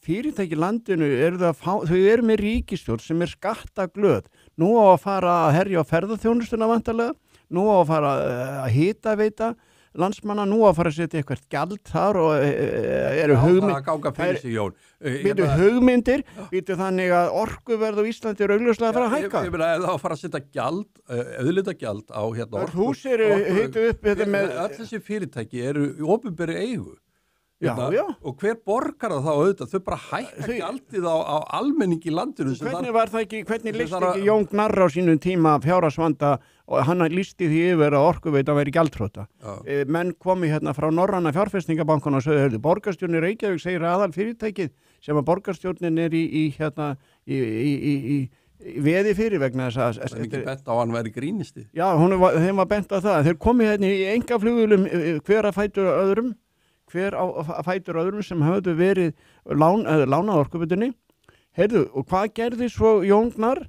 fyrirtæki í landinu þau eru með ríkisstjórn sem skattaglöð. Nú á að fara að herja á ferðaþjónustuna vantarlega, nú á að fara að hitaveita landsmanna, nú að fara að setja eitthvað gjald þar og eru hugmyndir, þannig að orkuverð á Íslandi er augljóslega að fara að hækka. Ég meina, ef það að fara að setja gjald, auðlindagjald á hérna orku. Hús eru hitu upp með... Öll þessi fyrirtæki eru í opinberri eigu. Já. Og hver borgar það þá auðvitað? Þau bara hækka gjaldið á almenning í landinu. Hvernig listi ekki Jón Gnarr á sínum tíma fjárhagsvanda og hann listi því yfir að Orkuveita væri gjaldþrota. Menn komi hérna frá Norræna fjárfestingabankan og sögðu, borgarstjórnin Reykjavík segir aðal fyrirtækið sem að borgarstjórnin er í veði fyrir vegna þess að... Það er ekki bent á hann væri grínisti. Já, þeim var bent á það. Þeir komi hérna í einkaflugvélum hver að fætur öðrum sem hafðu verið lánað Orkuveitunni. Heyrðu, og hvað gerði svo Jón Gnarr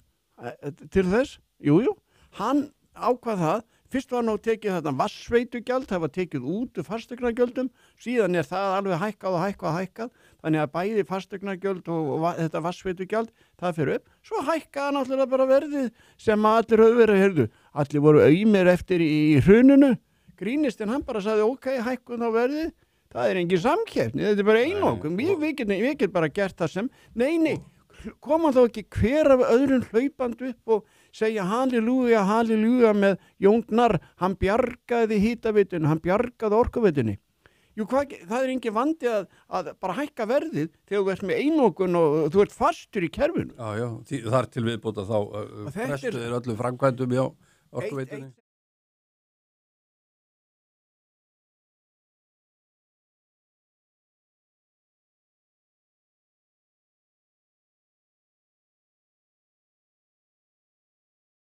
til þess? Jú, hann ákvað það. Fyrst var nú tekið þetta vatnsveitugjald, það var tekið út úr fasteignagjöldum, síðan það alveg hækkað, þannig að bæði fasteignagjöld og þetta vatnsveitugjald, það fyrir upp. Svo hækkaði náttúrulega bara verðið sem allir höfðu verið, heyrðu, allir voru aumir eftir í hruninu. Grínistinn hann bara sagði, ok, hækkun á verðið, það er engin samkeppni, þetta er bara einokun, við getum bara gert það sem, nei, koma þá ekki hver af öðrum hlaupandi upp og segja halleluja með Jón Gnarr, hann bjargaði hitaveitunni, hann bjargaði Orkuveitunni. Jú, það er engin vandi að bara hækka verðið þegar þú ert með einokun og þú ert fastur í kerfinu. Já, þar til viðbóta þá frestuðir öllu framkvæmdum hjá Orkuveitunni.